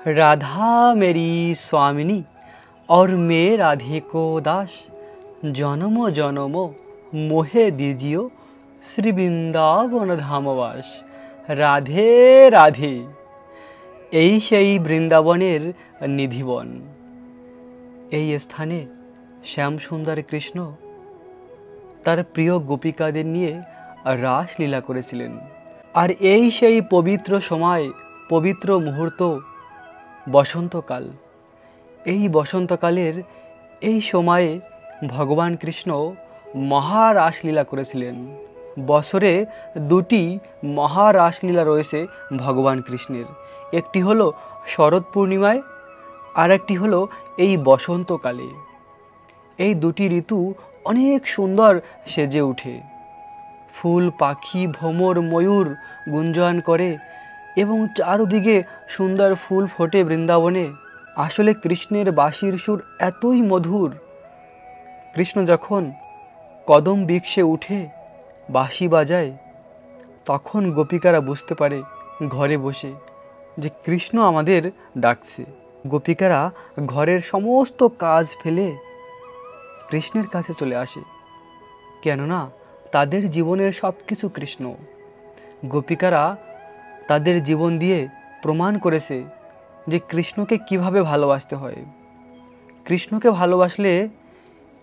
राधा मेरी स्वामिनी और मैं राधे को दास, जन्म जन्म मोहे दीजियो श्री বৃন্দাবন ধামবাস। রাধে রাধে। এই সেই বৃন্দাবনের নিধিবন। এই স্থানে শ্যামসুন্দর কৃষ্ণ তার প্রিয় গোপিকাদের নিয়ে রাসলীলা করেছিলেন। আর এই সেই পবিত্র সময়, পবিত্র মুহূর্ত, বসন্তকাল। এই বসন্তকালের এই সময়ে ভগবান কৃষ্ণ মহারাসলীলা করেছিলেন। বছরে দুটি মহারাসলীলা রয়েছে ভগবান কৃষ্ণের। একটি হলো শরৎ পূর্ণিমায়, আর একটি হলো এই বসন্তকালে। এই দুটি ঋতু অনেক সুন্দর সেজে ওঠে। ফুল, পাখি, ভ্রমর, ময়ূর গুঞ্জন করে এবং চারদিকে সুন্দর ফুল ফোটে বৃন্দাবনে। আসলে কৃষ্ণের বাঁশির সুর এতই মধুর। কৃষ্ণ যখন কদম বৃক্ষে উঠে বাঁশি বাজায়, তখন গোপিকারা বুঝতে পারে ঘরে বসে যে কৃষ্ণ আমাদের ডাকছে। গোপিকারা ঘরের সমস্ত কাজ ফেলে কৃষ্ণের কাছে চলে আসে, কেননা তাদের জীবনের সব কিছু কৃষ্ণ। গোপিকারা তাদের জীবন দিয়ে প্রমাণ করেছে যে কৃষ্ণকে কিভাবে ভালোবাসতে হয়। কৃষ্ণকে ভালোবাসলে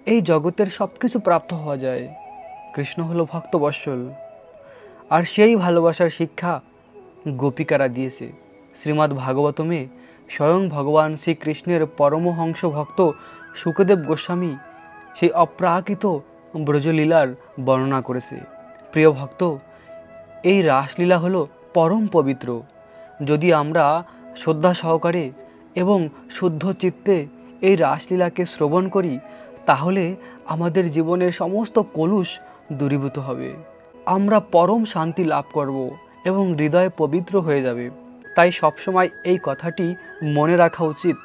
এই জগতের সব কিছু প্রাপ্ত হওয়া যায়। কৃষ্ণ হলো ভক্তবৎসল, আর সেই ভালোবাসার শিক্ষা গোপিকারা দিয়েছে। শ্রীমদ্ ভাগবতমে স্বয়ং ভগবান শ্রীকৃষ্ণের পরমহংস ভক্ত শুকদেব গোস্বামী সেই অপ্রাকৃত ব্রজলীলার বর্ণনা করেছে। প্রিয় ভক্ত, এই রাসলীলা হলো পরম পবিত্র। যদি আমরা শ্রদ্ধা সহকারে এবং শুদ্ধ চিত্তে এই রাসলীলাকে শ্রবণ করি, তাহলে আমাদের জীবনের সমস্ত কলুষ দূরীভূত হবে। আমরা পরম শান্তি লাভ করব এবং হৃদয় পবিত্র হয়ে যাবে। তাই সবসময় এই কথাটি মনে রাখা উচিত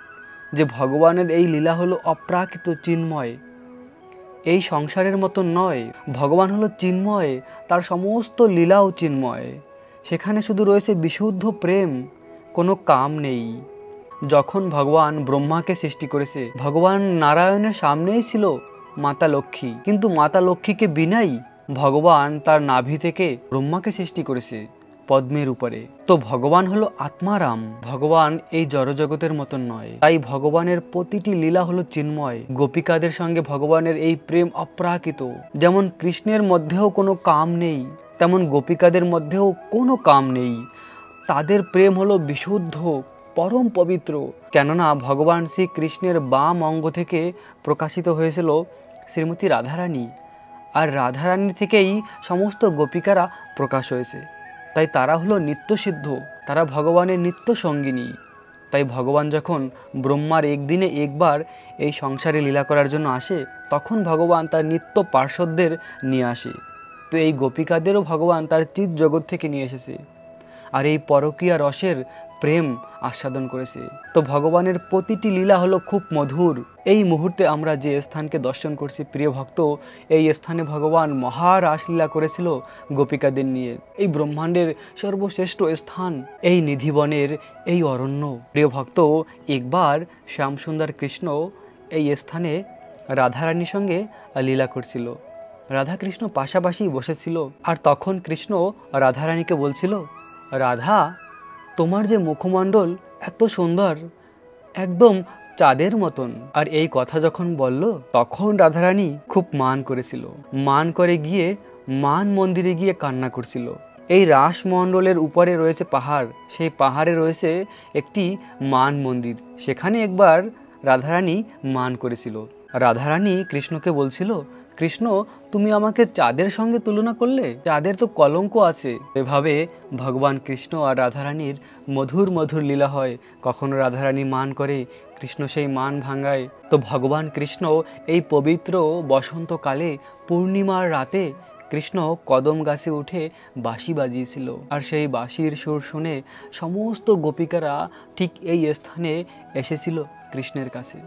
যে ভগবানের এই লীলা হলো অপ্রাকৃত, চিন্ময়। এই সংসারের মতো নয়। ভগবান হলো চিন্ময়, তার সমস্ত লীলাও চিন্ময়। সেখানে শুধু রয়েছে বিশুদ্ধ প্রেম, কোনো কাম নেই। যখন ভগবান ব্রহ্মাকে সৃষ্টি করেছে, ভগবান নারায়ণের সামনেই ছিল মাতা লক্ষ্মী, কিন্তু মাতা লক্ষ্মীকে বিনাই ভগবান তার নাভি থেকে ব্রহ্মাকে সৃষ্টি করেছে পদ্মের উপরে। তো ভগবান হলো আত্মারাম। ভগবান এই জড়জগতের মতন নয়। তাই ভগবানের প্রতিটি লীলা হলো চিন্ময়। গোপিকাদের সঙ্গে ভগবানের এই প্রেম অপ্রাকৃত। যেমন কৃষ্ণের মধ্যেও কোনো কাম নেই, তেমন গোপিকাদের মধ্যেও কোনো কাম নেই। তাদের প্রেম হলো বিশুদ্ধ, পরম পবিত্র। কেননা ভগবান শ্রীকৃষ্ণের বাম অঙ্গ থেকে প্রকাশিত হয়েছিল শ্রীমতী রাধারানী, আর রাধারানীর থেকেই সমস্ত গোপিকারা প্রকাশ হয়েছে। তাই তারা হলো নিত্যসিদ্ধ, তারা ভগবানের নিত্য সঙ্গিনী। তাই ভগবান যখন ব্রহ্মার একদিনে একবার এই সংসারে লীলা করার জন্য আসে, তখন ভগবান তার নিত্য পার্শ্বদের নিয়ে আসে। তো এই গোপিকাদেরও ভগবান তার চিৎ জগৎ থেকে নিয়ে এসেছে, আর এই পরকীয়া রসের প্রেম আস্বাদন করেছে। তো ভগবানের প্রতিটি লীলা হলো খুব মধুর। এই মুহূর্তে আমরা যে স্থানকে দর্শন করছি প্রিয় ভক্ত, এই স্থানে ভগবান মহারাসলীলা করেছিল গোপিকাদের নিয়ে। এই ব্রহ্মাণ্ডের সর্বশ্রেষ্ঠ স্থান, এই নিধিবনের এই অরণ্য। প্রিয় ভক্ত, একবার শ্যামসুন্দর কৃষ্ণ এই স্থানে রাধারানীর সঙ্গে লীলা করছিল। রাধাকৃষ্ণ পাশাপাশি বসেছিল, আর তখন কৃষ্ণ রাধারানীকে বলছিল, রাধা, তোমার যে মুখমণ্ডল এত সুন্দর, একদম চাঁদের মতন। আর এই কথা যখন বলল, তখন রাধারানী খুব মান করেছিল। মান করে গিয়ে মান মন্দিরে গিয়ে কান্না করছিল। এই রাসমণ্ডলের উপরে রয়েছে পাহাড়, সেই পাহাড়ে রয়েছে একটি মান মন্দির। সেখানে একবার রাধারানী মান করেছিল। রাধারানী কৃষ্ণকে বলছিল, কৃষ্ণ, তুমি আমাকে চাঁদের সঙ্গে তুলনা করলে, চাঁদের তো কলঙ্ক আছে। এভাবে ভগবান কৃষ্ণ আর রাধারানীর মধুর মধুর লীলা হয়। কখনো রাধারানী মান করে, কৃষ্ণ সেই মান ভাঙায়। তো ভগবান কৃষ্ণ এই পবিত্র বসন্তকালে পূর্ণিমার রাতে কৃষ্ণ কদম গাছে উঠে বাঁশি বাজিয়েছিল। আর সেই বাঁশির সুর শুনে সমস্ত গোপিকারা ঠিক এই স্থানে এসেছিল কৃষ্ণের কাছে,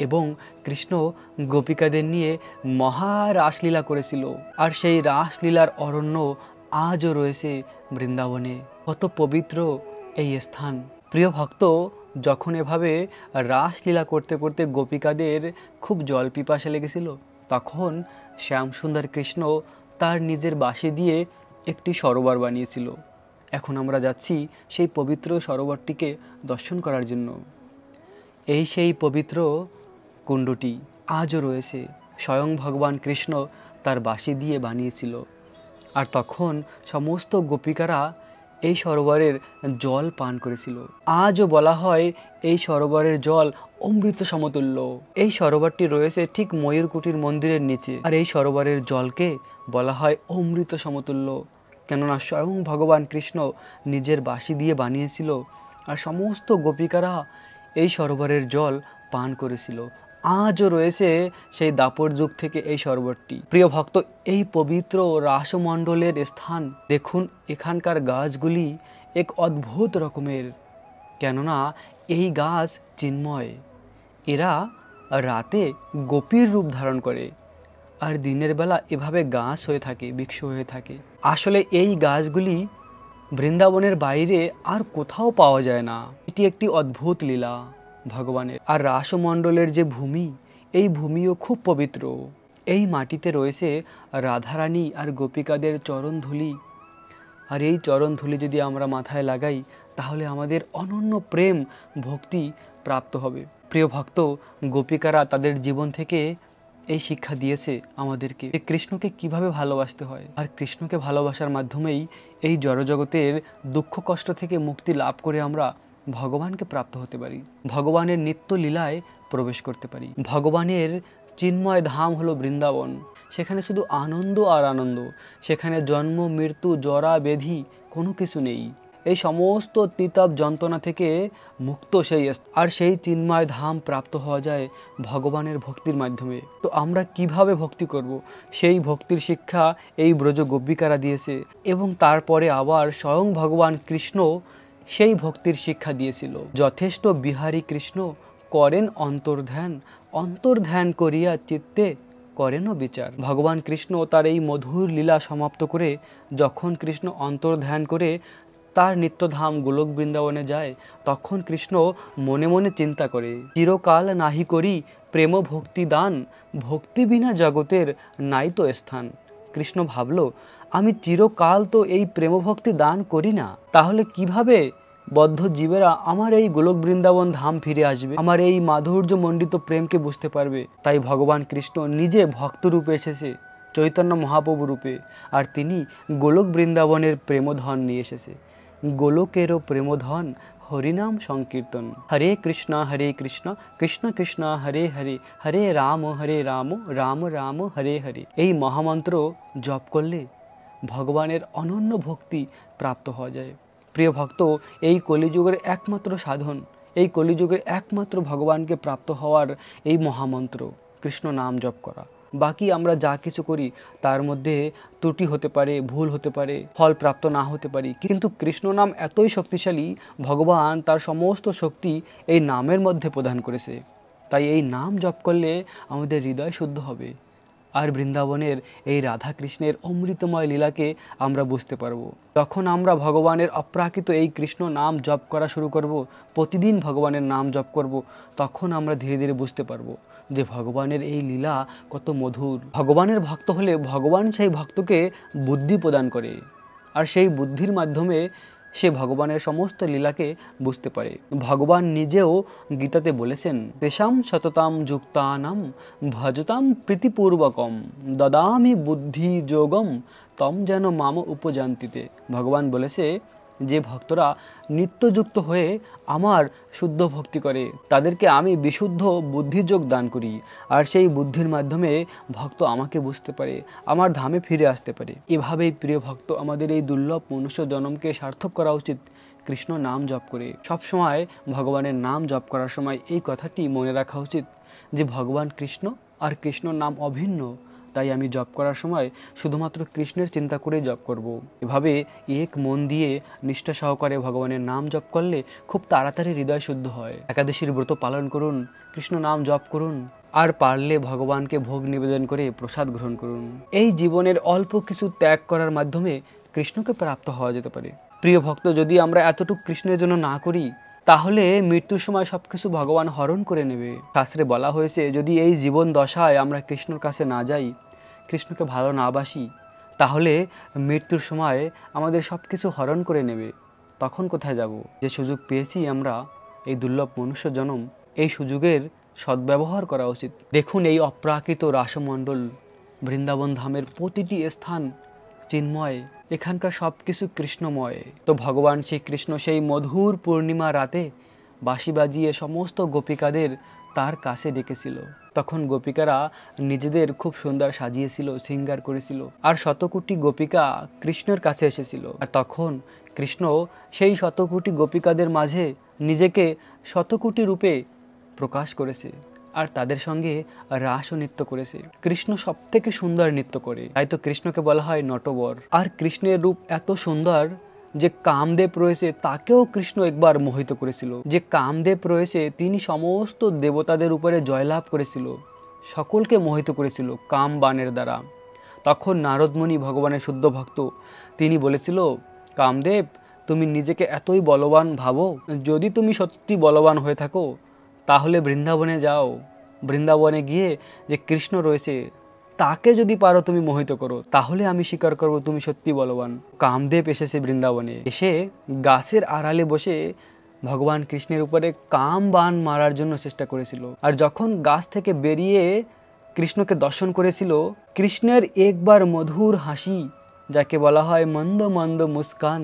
এবং কৃষ্ণ গোপিকাদের নিয়ে মহা রাসলীলা করেছিল। আর সেই রাসলীলার অরণ্য আজও রয়েছে বৃন্দাবনে। কত পবিত্র এই স্থান। প্রিয় ভক্ত, যখন এভাবে রাসলীলা করতে করতে গোপিকাদের খুব জল পিপাসা লেগেছিল, তখন শ্যামসুন্দর কৃষ্ণ তার নিজের বাঁশি দিয়ে একটি সরোবর বানিয়েছিল। এখন আমরা যাচ্ছি সেই পবিত্র সরোবরটিকে দর্শন করার জন্য। এই সেই পবিত্র কুণ্ডটি আজও রয়েছে, স্বয়ং ভগবান কৃষ্ণ তার বাঁশি দিয়ে বানিয়েছিল। আর তখন সমস্ত গোপিকারা এই সরোবরের জল পান করেছিল। আজও বলা হয় এই সরোবরের জল অমৃত সমতুল্য। এই সরোবরটি রয়েছে ঠিক ময়ূরকুটির মন্দিরের নিচে, আর এই সরোবরের জলকে বলা হয় অমৃত সমতুল্য, কেননা স্বয়ং ভগবান কৃষ্ণ নিজের বাঁশি দিয়ে বানিয়েছিল, আর সমস্ত গোপিকারা এই সরোবরের জল পান করেছিল। আজও রয়েছে সেই দাপর যুগ থেকে এই সরোবরটি। প্রিয় ভক্ত, এই পবিত্র রাসমণ্ডলের স্থান দেখুন, এখানকার গাছগুলি এক অদ্ভুত রকমের, কেননা এই গাছ চিন্ময়। এরা রাতে গোপীর রূপ ধারণ করে, আর দিনের বেলা এভাবে গাছ হয়ে থাকে, বৃক্ষ হয়ে থাকে। আসলে এই গাছগুলি বৃন্দাবনের বাইরে আর কোথাও পাওয়া যায় না। এটি একটি অদ্ভুত লীলা ভগবানের। আর রাসমণ্ডলের যে ভূমি, এই ভূমিও খুব পবিত্র। এই মাটিতে রয়েছে রাধারানী আর গোপিকাদের চরণধূলি, আর এই চরণধূলি যদি আমরা মাথায় লাগাই, তাহলে আমাদের অনন্য প্রেম ভক্তি প্রাপ্ত হবে। প্রিয় ভক্ত, গোপিকারা তাদের জীবন থেকে এই শিক্ষা দিয়েছে আমাদেরকে যে কৃষ্ণকে কিভাবে ভালোবাসতে হয়, আর কৃষ্ণকে ভালোবাসার মাধ্যমেই এই জড়জগতের দুঃখ কষ্ট থেকে মুক্তি লাভ করে আমরা ভগবানকে প্রাপ্ত হতে পারি, ভগবানের নিত্য লীলায় প্রবেশ করতে পারি। ভগবানের চিন্ময় ধাম হলো বৃন্দাবন। সেখানে শুধু আনন্দ আর আনন্দ, সেখানে জন্ম মৃত্যু জরা ব্যাধি কোনো কিছু নেই। এই সমস্ত তিতাব যন্ত্রণা থেকে মুক্ত সেই, আর সেই চিন্ময় ধাম প্রাপ্ত হওয়া যায় ভগবানের ভক্তির মাধ্যমে। তো আমরা কিভাবে ভক্তি করব, সেই ভক্তির শিক্ষা এই ব্রজ গোপিকারা দিয়েছে, এবং তারপরে আবার স্বয়ং ভগবান কৃষ্ণ সেই ভক্তির শিক্ষা দিয়েছিল। যথেষ্ট বিহারী কৃষ্ণ করেন অন্তর্ধ্যান, অন্তর্ধ্যান করিয়া চিত্তে করেন বিচার। ভগবান কৃষ্ণ তার এই মধুর লীলা সমাপ্ত করে যখন কৃষ্ণ অন্তর্ধ্যান করে তার নিত্যধাম গোলক বৃন্দাবনে যায়, তখন কৃষ্ণ মনে মনে চিন্তা করে, চিরকাল নাহি করি প্রেম ভক্তি দান, ভক্তি বিনা জগতের নাই তো স্থান। কৃষ্ণ ভাবল, আমি চিরকাল তো এই প্রেম ভক্তি দান করি না, তাহলে কিভাবে বদ্ধ জীবেরা আমার এই গোলক বৃন্দাবন ধাম ফিরে আসবে, আমার এই মাধুর্য মণ্ডিত প্রেমকে বুঝতে পারবে? তাই ভগবান কৃষ্ণ নিজে ভক্ত রূপে এসেছে, চৈতন্য মহাপ্রভু রূপে, আর তিনি গোলক বৃন্দাবনের প্রেমধন নিয়ে এসেছে। গোলকেরও প্রেমধন হরিনাম সংকীর্তন। হরে কৃষ্ণ কৃষ্ণ কৃষ্ণ হরে হরে, হরে রাম রাম রাম হরে হরে। এই মহামন্ত্র জপ করলে ভগবানের অনন্য ভক্তি প্রাপ্ত হওয়া যায়। প্রিয় ভক্ত, এই কলিযুগের একমাত্র সাধন, এই কলিযুগের একমাত্র ভগবানকে প্রাপ্ত হওয়ার এই মহামন্ত্র কৃষ্ণ নাম জপ করা। বাকি আমরা যা কিছু করি তার মধ্যে ত্রুটি হতে পারে, ভুল হতে পারে, ফল প্রাপ্ত না হতে পারি, কিন্তু কৃষ্ণ নাম এতই শক্তিশালী, ভগবান তার সমস্ত শক্তি এই নামের মধ্যে প্রদান করেছে। তাই এই নাম জপ করলে আমাদের হৃদয় শুদ্ধ হবে, আর বৃন্দাবনের এই রাধা কৃষ্ণের অমৃতময় লীলাকে আমরা বুঝতে পারবো। যখন আমরা ভগবানের অপ্রাকৃত এই কৃষ্ণ নাম জপ করা শুরু করব, প্রতিদিন ভগবানের নাম জপ করব, তখন আমরা ধীরে ধীরে বুঝতে পারবো যে ভগবানের এই লীলা কত মধুর। ভগবানের ভক্ত হলে ভগবান সেই ভক্তকে বুদ্ধি প্রদান করে, আর সেই বুদ্ধির মাধ্যমে সে ভগবানের সমস্ত লীলাকে বুঝতে পারে। ভগবান নিজেও গীতাতে বলেছেন, তেষাম সততাম যুক্তানাম ভজতাম প্রীতিপূর্বকম দদামি বুদ্ধি যোগম তম যেন মাম উপজান্তিতে। ভগবান বলেছে যে ভক্তরা নিত্যযুক্ত হয়ে আমার শুদ্ধ ভক্তি করে, তাদেরকে আমি বিশুদ্ধ বুদ্ধিযোগ দান করি, আর সেই বুদ্ধির মাধ্যমে ভক্ত আমাকে বুঝতে পারে, আমার ধামে ফিরে আসতে পারে। এভাবেই প্রিয় ভক্ত, আমাদের এই দুর্লভ মনুষ্য জন্মকে সার্থক করা উচিত কৃষ্ণ নাম জপ করে। সবসময় ভগবানের নাম জপ করার সময় এই কথাটি মনে রাখা উচিত যে ভগবান কৃষ্ণ আর কৃষ্ণ নাম অভিন্ন, তাই আমি জপ করার সময় শুধুমাত্র কৃষ্ণের চিন্তা করে জপ করব। এভাবে এক মন দিয়ে নিষ্ঠা সহকারে ভগবানের নাম জপ করলে খুব তাড়াতাড়ি হৃদয় শুদ্ধ হয়। একাদশীর ব্রত পালন করুন, কৃষ্ণ নাম জপ করুন, আর পারলে ভগবানকে ভোগ নিবেদন করে প্রসাদ গ্রহণ করুন। এই জীবনের অল্প কিছু ত্যাগ করার মাধ্যমে কৃষ্ণকে প্রাপ্ত হওয়া যেতে পারে। প্রিয় ভক্ত, যদি আমরা এতটুকু কৃষ্ণের জন্য না করি, তাহলে মৃত্যুর সময় সবকিছু ভগবান হরণ করে নেবে। শাস্ত্রে বলা হয়েছে যদি এই জীবন দশায় আমরা কৃষ্ণর কাছে না যাই, কৃষ্ণকে ভালো না বাসি, তাহলে মৃত্যুর সময় আমাদের সব কিছু হরণ করে নেবে। তখন কোথায় যাব? যে সুযোগ পেয়েছি আমরা, এই দুর্লভ মনুষ্য জন্ম, এই সুযোগের সদ্ব্যবহার করা উচিত। দেখুন এই অপ্রাকৃত রাসমণ্ডল, বৃন্দাবন ধামের প্রতিটি স্থান চিন্ময়, এখানকার সব কিছু কৃষ্ণময়। তো ভগবান শ্রীকৃষ্ণ সেই মধুর পূর্ণিমা রাতে বাঁশি বাজিয়ে সমস্ত গোপিকাদের তার কাছে ডেকেছিল। তখন গোপিকারা নিজেদের খুব সুন্দর সাজিয়েছিল, শৃঙ্গার করেছিল, আর শতকোটি গোপিকা কৃষ্ণের কাছে এসেছিল। আর তখন কৃষ্ণ সেই শতকোটি গোপিকাদের মাঝে নিজেকে শতকোটি রূপে প্রকাশ করেছে, আর তাদের সঙ্গে রাস নৃত্য করেছে। কৃষ্ণ সব থেকে সুন্দর নৃত্য করে, তাই তো কৃষ্ণকে বলা হয় নটবর। আর কৃষ্ণের রূপ এত সুন্দর যে কামদেব রয়েছে তাকেও কৃষ্ণ একবার মোহিত করেছিল। যে কামদেব রয়েছে তিনি সমস্ত দেবতাদের উপরে জয়লাভ করেছিল, সকলকে মোহিত করেছিল কাম বাণের দ্বারা। তখন নারদমুনি ভগবানের শুদ্ধ ভক্ত, তিনি বলেছিল, কামদেব তুমি নিজেকে এতই বলবান ভাবো, যদি তুমি সত্যি বলবান হয়ে থাকো তাহলে বৃন্দাবনে যাও, বৃন্দাবনে গিয়ে যে কৃষ্ণ রয়েছে তাকে যদি পারো তুমি মোহিত করো, তাহলে আমি স্বীকার করবো তুমি সত্যি বলবান। কামদেব এসেছে বৃন্দাবনে, এসে গাছের আড়ালে বসে ভগবান কৃষ্ণের উপরে কাম বাণ মারার জন্য চেষ্টা করেছিল। আর যখন গাছ থেকে বেরিয়ে কৃষ্ণকে দর্শন করেছিল, কৃষ্ণের একবার মধুর হাসি, যাকে বলা হয় মন্দ মন্দ মুস্কান,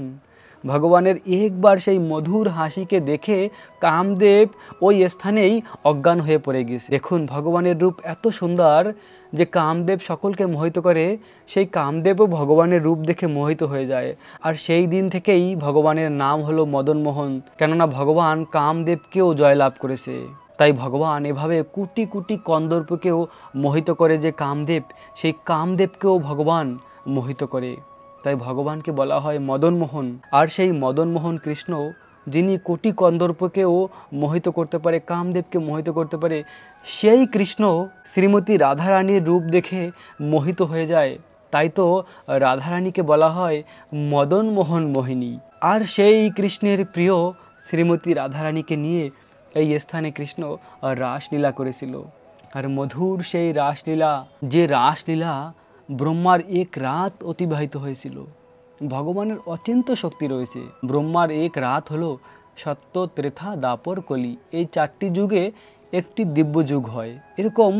ভগবানের একবার সেই মধুর হাসিকে দেখে কামদেব ওই স্থানেই অজ্ঞান হয়ে পড়ে গেছে। দেখুন ভগবানের রূপ এত সুন্দর যে কামদেব সকলকে মোহিত করে, সেই কামদেবও ভগবানের রূপ দেখে মোহিত হয়ে যায়। আর সেই দিন থেকেই ভগবানের নাম হলো মদন মোহন, কেননা ভগবান কামদেবকেও জয়লাভ করেছে। তাই ভগবান এভাবে কোটি কোটি কন্দর্পকেও মোহিত করে যে কামদেব, সেই কামদেবকেও ভগবান মোহিত করে। তাই ভগবানকে বলা হয় মদন মোহন। আর সেই মদন মোহন কৃষ্ণ, যিনি কোটি কন্দর্পকেও মোহিত করতে পারে, কামদেবকে মোহিত করতে পারে, সেই কৃষ্ণ শ্রীমতী রাধারানীর রূপ দেখে মোহিত হয়ে যায়। তাই তো রাধারানীকে বলা হয় মদন মোহন মোহিনী। আর সেই কৃষ্ণের প্রিয় শ্রীমতী রাধারানীকে নিয়ে এই স্থানে কৃষ্ণ রাসলীলা করেছিল। আর মধুর সেই রাসলীলা, যে রাসলীলা ব্রহ্মার এক রাত অতিবাহিত হয়েছিল। ভগবানের অচিন্ত শক্তি রয়েছে। ব্রহ্মার এক রাত হলো সত্য, ত্রেতা, দ্বাপর, কলি, এই চারটি যুগে একটি দিব্য যুগ হয়। এরকম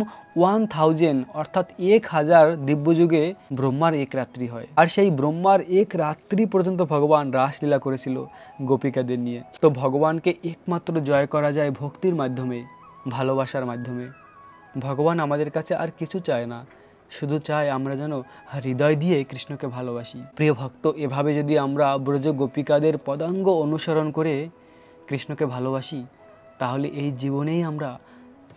1000 অর্থাৎ 1000 দিব্য যুগে ব্রহ্মার এক রাত্রি হয়। আর সেই ব্রহ্মার এক রাত্রি পর্যন্ত ভগবান রাসলীলা করেছিল গোপিকাদের নিয়ে। তো ভগবানকে একমাত্র জয় করা যায় ভক্তির মাধ্যমে, ভালোবাসার মাধ্যমে। ভগবান আমাদের কাছে আর কিছু চায় না, শুধু চায় আমরা যেন হৃদয় দিয়ে কৃষ্ণকে ভালোবাসি। প্রিয় ভক্ত, এভাবে যদি আমরা ব্রজ গোপিকাদের পদাঙ্গ অনুসরণ করে কৃষ্ণকে ভালোবাসি, তাহলে এই জীবনেই আমরা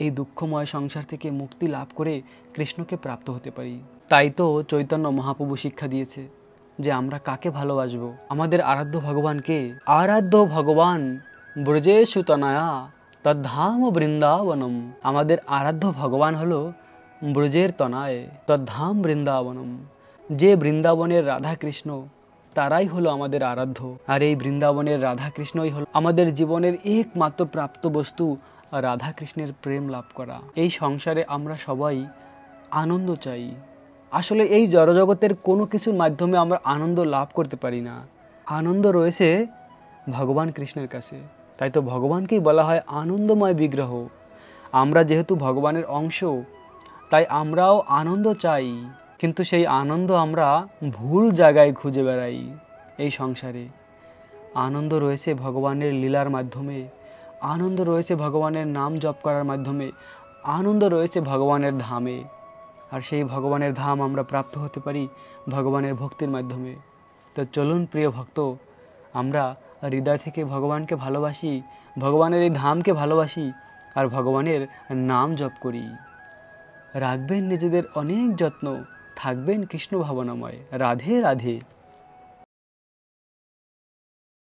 এই দুঃখময় সংসার থেকে মুক্তি লাভ করে কৃষ্ণকে প্রাপ্ত হতে পারি। তাই তো চৈতন্য মহাপ্রভু শিক্ষা দিয়েছে যে আমরা কাকে ভালোবাসবো। আমাদের আরাধ্য ভগবানকে। আরাধ্য ভগবান ব্রজেষু তনয়া তদ্ধাম বৃন্দাবনম। আমাদের আরাধ্য ভগবান হলো ব্রজের তনায় তদ্ধাম বৃন্দাবনম। যে বৃন্দাবনের রাধা কৃষ্ণ, তারাই হলো আমাদের আরাধ্য। আর এই বৃন্দাবনের রাধা কৃষ্ণই হলো আমাদের জীবনের একমাত্র প্রাপ্ত বস্তু, রাধা কৃষ্ণের প্রেম লাভ করা। এই সংসারে আমরা সবাই আনন্দ চাই। আসলে এই জড়জগতের কোনো কিছুর মাধ্যমে আমরা আনন্দ লাভ করতে পারি না। আনন্দ রয়েছে ভগবান কৃষ্ণের কাছে। তাই তো ভগবানকেই বলা হয় আনন্দময় বিগ্রহ। আমরা যেহেতু ভগবানের অংশ, তাই আমরাও আনন্দ চাই, কিন্তু সেই আনন্দ আমরা ভুল জায়গায় খুঁজে বেড়াই। এই সংসারে আনন্দ রয়েছে ভগবানের লীলার মাধ্যমে, আনন্দ রয়েছে ভগবানের নাম জপ করার মাধ্যমে, আনন্দ রয়েছে ভগবানের ধামে। আর সেই ভগবানের ধাম আমরা প্রাপ্ত হতে পারি ভগবানের ভক্তির মাধ্যমে। তো চলুন প্রিয় ভক্ত, আমরা হৃদয় থেকে ভগবানকে ভালোবাসি, ভগবানের এই ধামকে ভালোবাসি, আর ভগবানের নাম জপ করি। রাখবেন নিজেদের অনেক যত্ন, থাকবেন কৃষ্ণ ভাবনাময়। রাধে রাধে।